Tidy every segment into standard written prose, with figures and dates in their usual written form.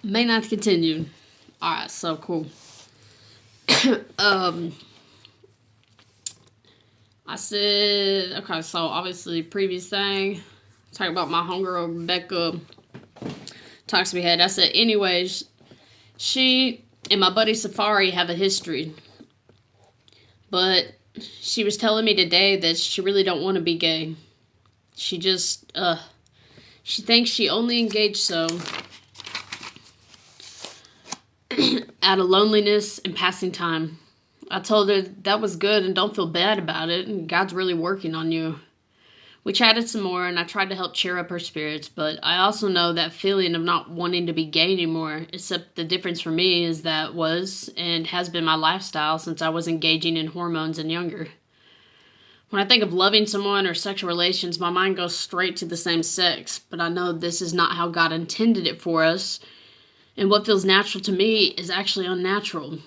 May not continue. Alright, so cool. I said, okay, so obviously previous thing, talking about my homegirl Rebecca talks we had. I said, anyways, she and my buddy Safari have a history, but she was telling me today that she really don't want to be gay. She just, she thinks she only engaged so out of loneliness and passing time. I told her that was good and don't feel bad about it, and God's really working on you. We chatted some more, and I tried to help cheer up her spirits, but I also know that feeling of not wanting to be gay anymore, except the difference for me is that was and has been my lifestyle since I was engaging in hormones and younger. When I think of loving someone or sexual relations, my mind goes straight to the same sex, but I know this is not how God intended it for us, and what feels natural to me is actually unnatural.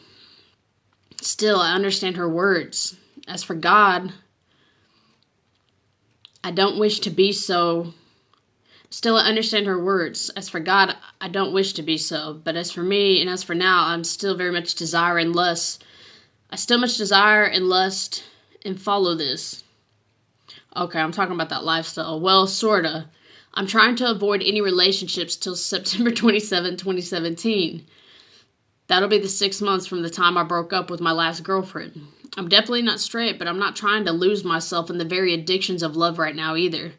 Still, I understand her words. As for God, I don't wish to be so. Still, I understand her words. As for God, I don't wish to be so. But as for me, and as for now, I'm still very much desire and lust. I still much desire and lust and follow this. Okay, I'm talking about that lifestyle. Well, sorta. I'm trying to avoid any relationships till September 27, 2017. That'll be the 6 months from the time I broke up with my last girlfriend. I'm definitely not straight, but I'm not trying to lose myself in the very addictions of love right now either.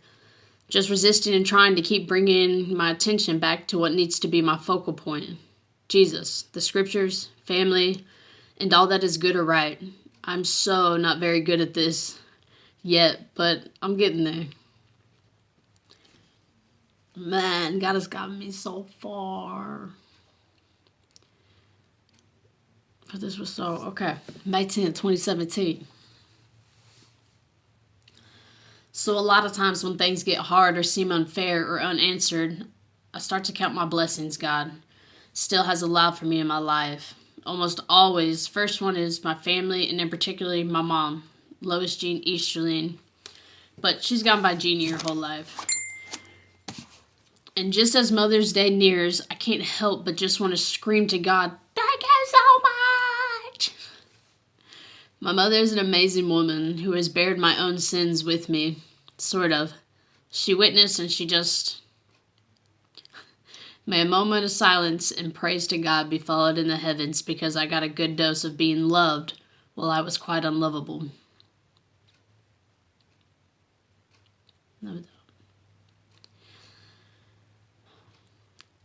Just resisting and trying to keep bringing my attention back to what needs to be my focal point. Jesus, the scriptures, family, and all that is good or right. I'm so not very good at this yet, but I'm getting there. Man, God has gotten me so far. But this was so, okay, May 10th, 2017. So a lot of times when things get hard or seem unfair or unanswered, I start to count my blessings God still has allowed for me in my life. Almost always, first one is my family, and in particular my mom, Lois Jean Easterling. But she's gone by Jeannie her whole life. And just as Mother's Day nears, I can't help but just want to scream to God, thank you so much! My mother is an amazing woman who has bared my own sins with me, sort of. She witnessed and she just... May a moment of silence and praise to God be followed in the heavens because I got a good dose of being loved while I was quite unlovable. No doubt.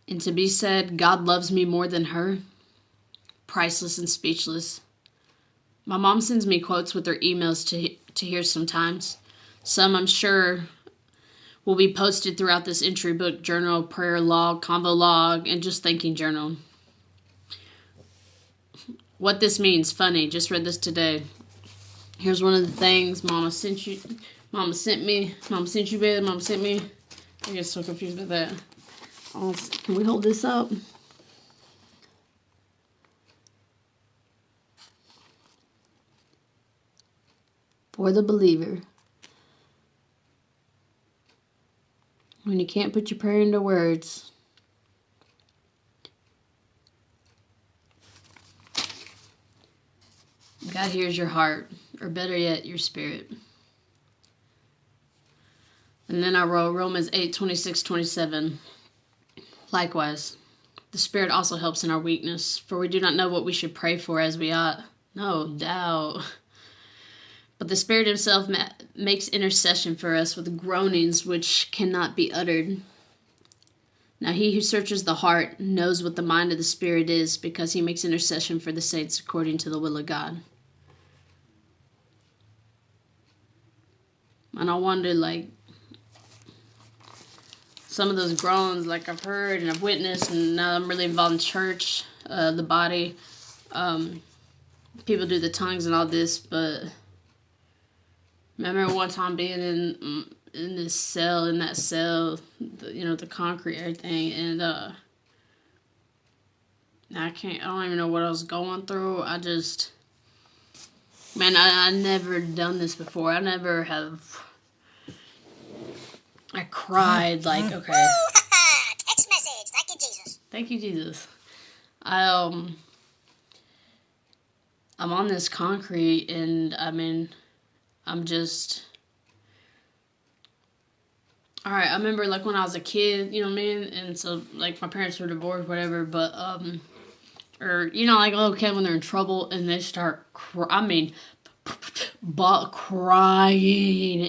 And to be said, God loves me more than her, priceless and speechless. My mom sends me quotes with her emails to hear sometimes. Some, I'm sure, will be posted throughout this entry book, journal, prayer log, convo log, and just thinking journal. What this means, funny, just read this today. Here's one of the things Mama sent you, Mama sent me, Mama sent you, babe, Mama sent me. I get so confused with that. Oh, can we hold this up? For the believer. When you can't put your prayer into words. God hears your heart, or better yet, your spirit. And then I wrote Romans 8, 26, 27. Likewise, the Spirit also helps in our weakness, for we do not know what we should pray for as we ought. No doubt. But the Spirit himself makes intercession for us with groanings which cannot be uttered. Now he who searches the heart knows what the mind of the Spirit is, because he makes intercession for the saints according to the will of God. And I wonder, like, some of those groans, like I've heard and I've witnessed, and now I'm really involved in church, the body. People do the tongues and all this, but remember one time being in this cell, in that cell, the concrete, everything, and I don't even know what I was going through. I never done this before. I never have. I cried like, okay. Text message. Thank you, Jesus. Thank you, Jesus. I'm on this concrete, and I mean, I'm just... Alright, I remember, like, when I was a kid, you know what I mean? And so, like, my parents were divorced, whatever, but, or, you know, like a little kid when they're in trouble, and they start, crying,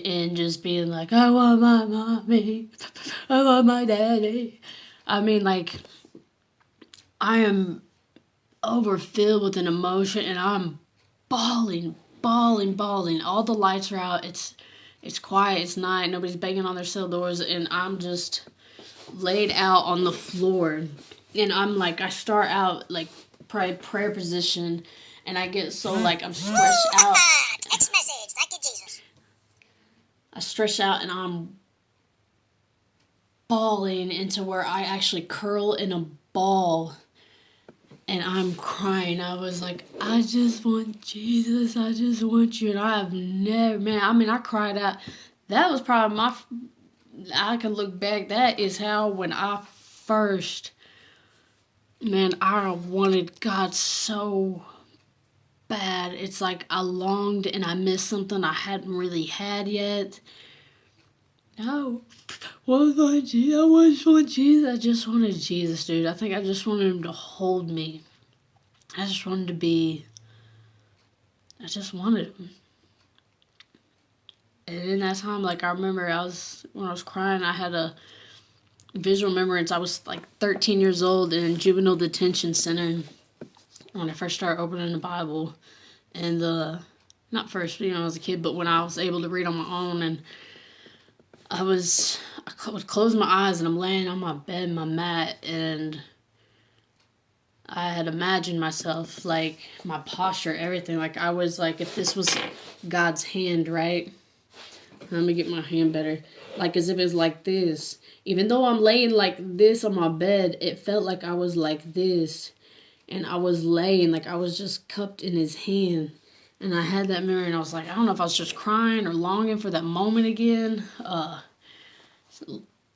and just being like, I want my mommy, I want my daddy. I mean, like, I am overfilled with an emotion, and I'm bawling. All the lights are out. It's quiet. It's night. Nobody's banging on their cell doors, and I'm just laid out on the floor. And I'm like, I start out like prayer position, and I get so like I'm stretched out. Text message. Thank you, Jesus. I stretch out, and I'm bawling into where I actually curl in a ball. And I'm crying. I was like, I just want Jesus. I just want you. And I have never, man, I mean, I cried out. That was probably I can look back. That is how when I first, man, I wanted God so bad. It's like I longed and I missed something I hadn't really had yet. No. What was Jesus? I just want Jesus. I just wanted Jesus, dude. I think I just wanted him to hold me. I just wanted him. And in that time, like, I remember when I was crying, I had a visual remembrance. I was like 13 years old in juvenile detention center when I first started opening the Bible. And not first, you know, I was a kid, but when I was able to read on my own, and I would close my eyes, and I'm laying on my bed, my mat, and I had imagined myself, like, my posture, everything. Like, I was like, if this was God's hand, right? Let me get my hand better. Like, as if it was like this. Even though I'm laying like this on my bed, it felt like I was like this. And I was laying, like I was just cupped in his hand. And I had that memory, and I was like, I don't know if I was just crying or longing for that moment again.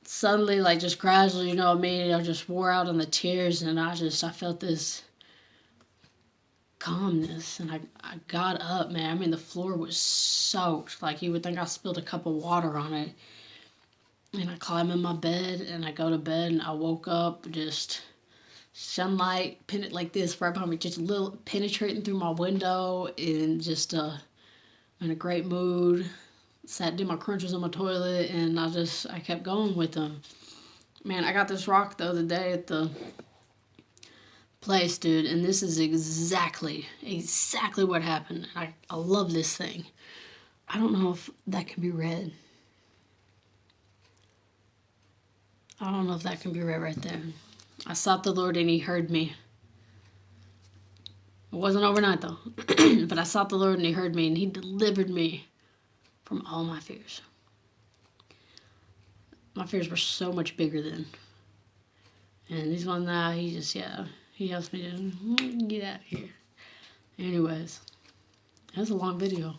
Suddenly, like, just gradually, you know what I mean? I just wore out on the tears, and I felt this calmness, and I got up, man. I mean, the floor was soaked. Like, you would think I spilled a cup of water on it. And I climb in my bed, and I go to bed, and I woke up, just sunlight, like this, right behind me, just a little penetrating through my window, and just in a great mood. Did my crunches on my toilet, and I kept going with them. Man, I got this rock the other day at the place, dude, and this is exactly what happened. I love this thing. I don't know if that can be read. I don't know if that can be read right there. I sought the Lord, and he heard me. It wasn't overnight, though. But I sought the Lord, and he heard me, and he delivered me from all my fears. My fears were so much bigger then. And these ones now, he helps me to get out of here. Anyways, that was a long video.